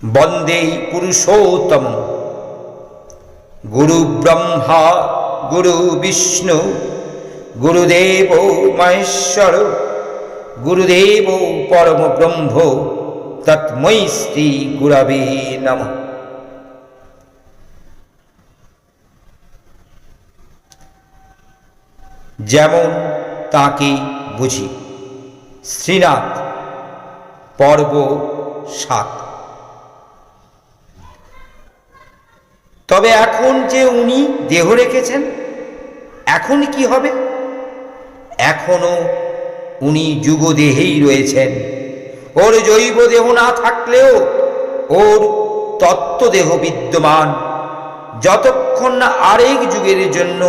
বন্দে পুরুষোত্তম। গুরু ব্রহ্মা গুরু বিষ্ণু গুরুদেব মহেশ্বর গুরুদেব পরম ব্রহ্ম তস্मै শ্রী গুরবে নমঃ। যেমন তাকে বুঝি। শ্রীনাথ, পর্ব ৭। তবে এখন যে উনি দেহ রেখেছেন, এখন কি হবে? এখনো উনি যুগদেহেই রয়েছেন। ওর জৈব দেহ না থাকলেও ওর তত্ত্বদেহ বিদ্যমান। যতক্ষণ না আরেক যুগের জন্য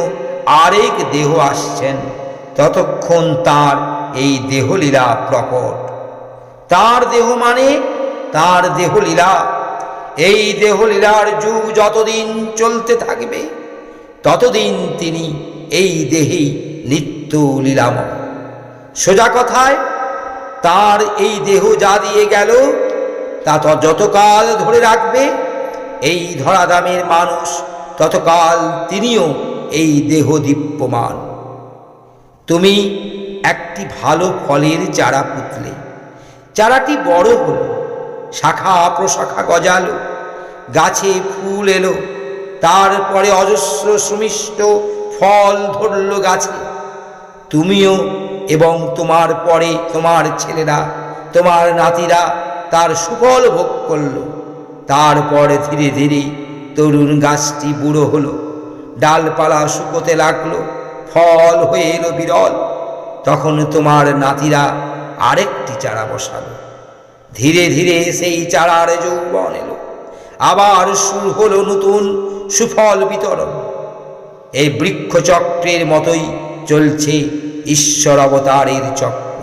আরেক দেহ আসছেন, ততক্ষণ তার এই দেহলীলা প্রকট। তার দেহ মানে তার দেহলীলা। এই দেহলীলার যুগ যতদিন চলতে থাকবে, ততদিন তিনি এই দেহেই নিত্য লীলাময়। সোজা কথায়, তার এই দেহ যা দিয়ে গেল তা যতকাল ধরে রাখবে এই ধরাধামের মানুষ, ততকাল তিনিও এই দেহ দীপ্যমান। তুমি একটি ভালো ফলের চারা পুঁতলে, চারাটি বড় হলো, শাখা প্রশাখা গজালো, গাছে ফুল এলো, তারপরে অজস্র সুমিষ্ট ফল ধরল গাছে। তুমিও এবং তোমার পরে তোমার ছেলেরা, তোমার নাতিরা তার সুফল ভোগ করল। তারপরে ধীরে ধীরে তরুণ গাছটি বুড়ো হলো, ডালপালা শুকোতে লাগলো, ফল হয়ে এলো বিরল। তখন তোমার নাতিরা আরেকটি চারা বসালো। ধীরে ধীরে সেই চারার যৌবন এলো, আবার শুরু হলো নতুন সুফল বিতরণ। এই বৃক্ষচক্রের মতোই চলছে ঈশ্বর অবতারের চক্র।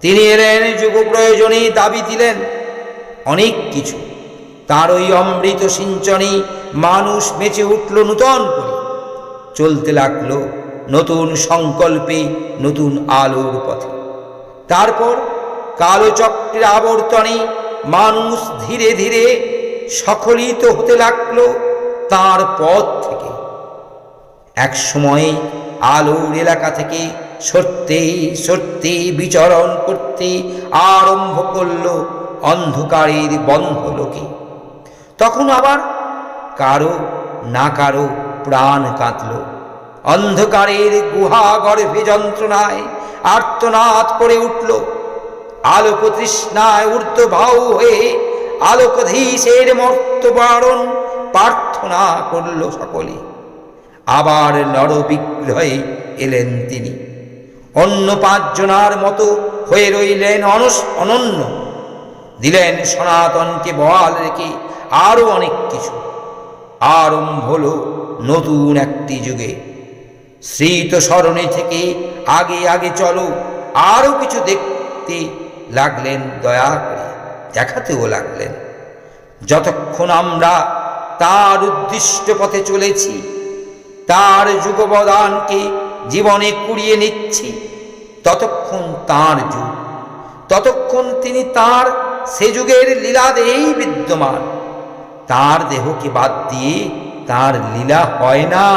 তিনি এলেন যুগ প্রয়োজনে, দাবি দিলেন অনেক কিছু। তার ওই অমৃত সিঞ্চনে মানুষ বেঁচে উঠল নূতন করে, চলতে লাগলো নতুন সংকল্পে, নতুন আলোর পথে। তারপর কালচক্রের আবর্তনে মানুষ ধীরে ধীরে স্খলিত হতে লাগলো তার পথ থেকে। এক সময়ে আলোর এলাকা থেকে সরতে সরতে বিচরণ করতে আরম্ভ করল অন্ধকারের বন্ধ লোকে। তখন আবার কারো না কারো প্রাণ কাঁদল। অন্ধকারের গুহা গর্ভে যন্ত্রণায় আর্তনাদ করে উঠল। আলোক তৃষ্ণায় ঊর্ধ্বভাউ হয়ে আলোকধীশের মর্ত্যবারণ প্রার্থনা করল সকলে। আবার নরবিগ্রহে এলেন তিনি, অন্য ৫ জনার মতো হয়ে রইলেন অনন্য। দিলেন সনাতনকে বহাল রেখে আরো অনেক কিছু। আরম্ভ হল নতুন একটি যুগে। স্মৃত স্মরণে থেকে আগে আগে চলো, আরো কিছু দেখতে লাগলেন, দয়া করে দেখাতেও লাগলেন। যতক্ষণ আমরা তার উদ্দিষ্ট পথে চলেছি, তার যুগবদানকে জীবনে কুড়িয়ে নিচ্ছি, ততক্ষণ তার যুগ, ততক্ষণ তিনি তার সে যুগের লীলাদেহেই বিদ্যমান। তার দেহকে বাদ দিয়ে তার লীলা হয় না।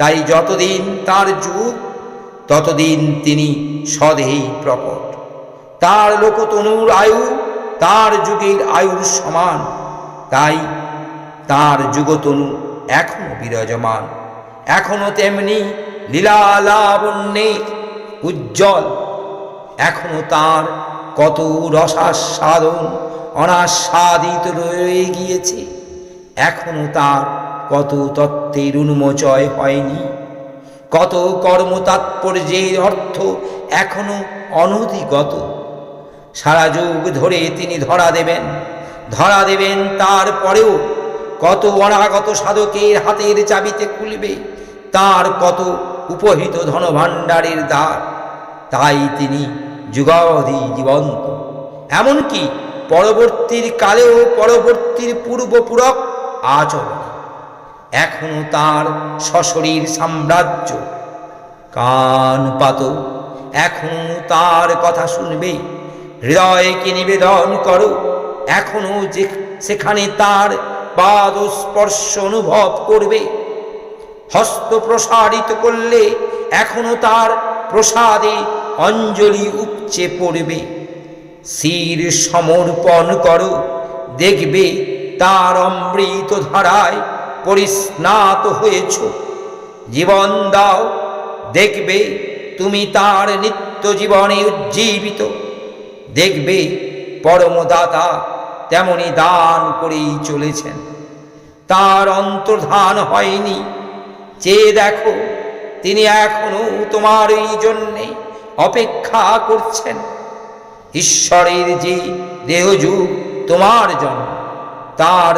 তাই যতদিন তার যুগ, ততদিন তিনি স্বদেহেই প্রকট। তার লোকতনুর আয়ু তার যুগের আয়ুর সমান। তাই তার যুগতনু এখনো বিরাজমান, এখনো তেমনি লীলা লাবণ্যে উজ্জ্বল। এখনো তার কত রসাস্বাদন অনাস্বাদিত রয়ে গিয়েছে, এখনো তার কত তত্ত্বের উন্মোচয় হয়নি, কত কর্ম তাৎপর্যের অর্থ এখনো অনধিগত। সারা যুগ ধরে তিনি ধরা দেবেন, তারপরেও কত অনাগত সাধকের হাতের চাবিতে খুলবে তার কত উপহিত ধনভাণ্ডারের দ্বার। তাই তিনি যুগাবধি জীবন্ত। এমনকি পরবর্তীর কালেও পরবর্তীর পূর্বপূরক আচরণ এখনো তার সশরীর সাম্রাজ্য। কান পাত, এখনো তার কথা শুনবে। হৃদয়কে নিবেদন করো, এখনো যে সেখানে তার পাদ স্পর্শ অনুভব করবে। হস্ত প্রসারিত করলে এখনো তার প্রসাদে অঞ্জলি উপচে পড়বে। শির সমর্পণ করো, দেখবে তার অমৃত ধারায় পরিস্নাত হয়েছ। জীবন দাও, দেখবে তুমি তার নিত্য জীবনে উজ্জীবিত। দেখবে পরমদাতা তেমনি দান করেই চলেছেন, তার অন্তর্ধান হয়নি। চেয়ে দেখো, তিনি এখনো তোমার এই জন্যে অপেক্ষা করছেন। ঈশ্বরের যে দেহযুগ তোমার জন্ম, তার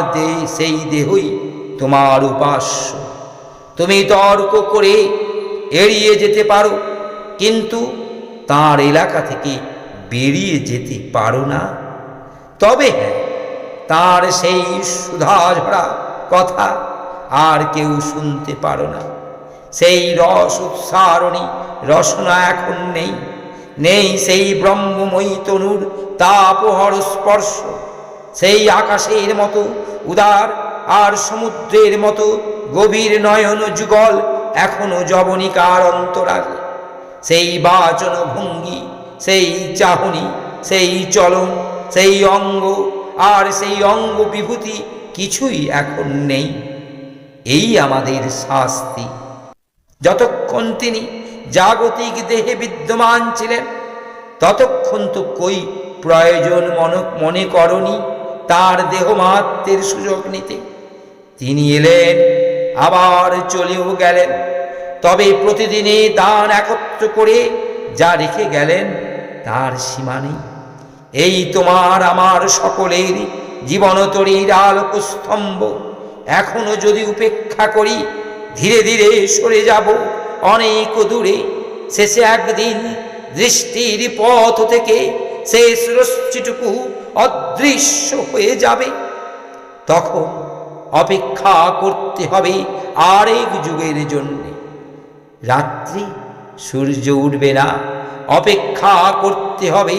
সেই দেহই তোমার উপাস্য। তুমি তর্ক করে এড়িয়ে যেতে পারো, কিন্তু তার এলাকা থেকে বেরিয়ে যেতে পারো না। তবে হ্যাঁ, তার সেই সুধাঝরা কথা আর কেউ শুনতে পারো না। সেই রস উৎসারণী রসনা এখন নেই, নেই সেই ব্রহ্মময়ী তনুর তাপহর স্পর্শ। সেই আকাশের মতো উদার আর সমুদ্রের মতো গভীর নয়ন যুগল এখনো যবনিকার অন্তরালে। সেই বাচন ভঙ্গি, সেই চাহনি, সেই চলন, সেই অঙ্গ আর সেই অঙ্গ বিভূতি কিছুই এখন নেই। এই আমাদের শাস্তি। যতক্ষণ তিনি জাগতিক দেহে বিদ্যমান ছিলেন, ততক্ষণ তো কই প্রয়োজন মনে করনি তার দেহমাত্রের সুযোগ নিতে। তিনি এলেন, আবার চলেও গেলেন, তবে প্রতিদিনে দান একত্র করে যা রেখে গেলেন তার সীমা নেই। এই তোমার আমার সকলের জীবনতরীর আলোকস্তম্ভ। এখনো যদি উপেক্ষা করি, ধীরে ধীরে সরে যাব অনেক দূরে। শেষে একদিন দৃষ্টির পথ থেকে শেষ রশ্মিটুকু অদৃশ্য হয়ে যাবে। তখন অপেক্ষা করতে হবে আরেক যুগের জন্যে। রাত্রি সূর্য উঠবে না, অপেক্ষা করতে হবে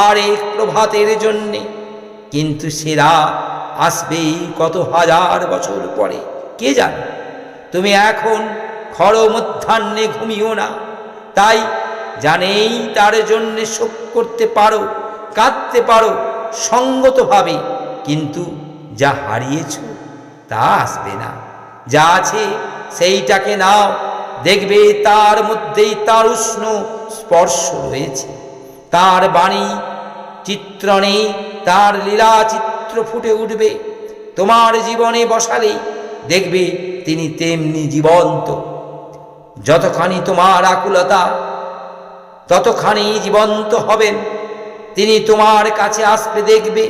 আরেক প্রভাতের জন্যে। কিন্তু সেরা আসবে কত হাজার বছর পরে কে জানে। তুমি এখন খড় মধ্যাহ্নে ঘুমিও না, তাই জানেই তার জন্যে শোক করতে পারো, কাঁদতে পারো সঙ্গতভাবে। কিন্তু যা হারিয়েছ তা আসবে না। যা আছে সেইটাকে নাও, দেখবে তার মধ্যেই তার উষ্ণ স্পর্শ রয়েছে। তার বাণী চিত্রণে তার লীলা চিত্র ফুটে উঠবে। তোমার জীবনে বসালেই দেখবে তিনি তেমনি জীবন্ত। যতখানি তোমার আকুলতা, ততখানি জীবন্ত হবেন তিনি। তোমার কাছে আসবে, দেখবে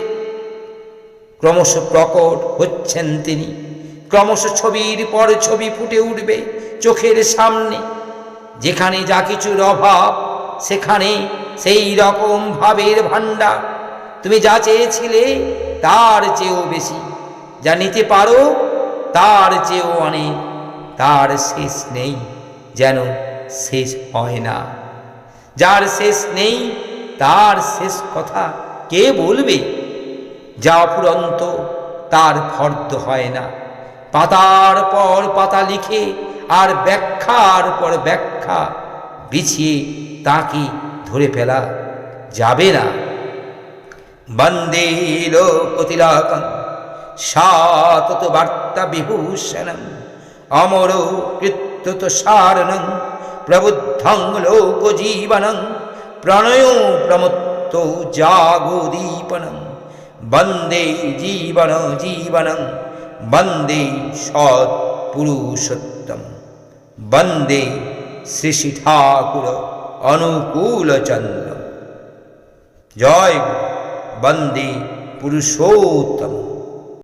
ক্রমশ প্রকট হচ্ছেন তিনি। ক্রমশ ছবির পর ছবি ফুটে উঠবে চোখের সামনে। যেখানে যা কিছুর অভাব, সেখানে সেই রকম ভাবের ভাণ্ডার। তুমি যা চেয়েছিলে তার চেয়েও বেশি, যা নিতে পারো তার চেয়েও অনেক। তার শেষ নেই, যেন শেষ হয় না। যার শেষ নেই তার শেষ কথা কে বলবে? যা অফুরন্ত তার ফর্দ হয় না। পাতার পর পাতা লিখে আর ব্যাখ্যার পর ব্যাখ্যা বিছিয়ে তাকে ধরে ফেলা যাবে না। বন্দে লোকতিলকং সাতত বার্তা বিভূষণং অমর কৃত্যত সারণং প্রবুদ্ধং লোকজীবনং প্রণয় প্রমত্ত জাগোদীপনং বন্দে জীবন জীবনং বন্দে সৎপুরুষোত্তম বন্দে শ্রী শ্রী ঠাকুর অনুকূলচন্দ্র। জয় বন্দে পুরুষোত্তম।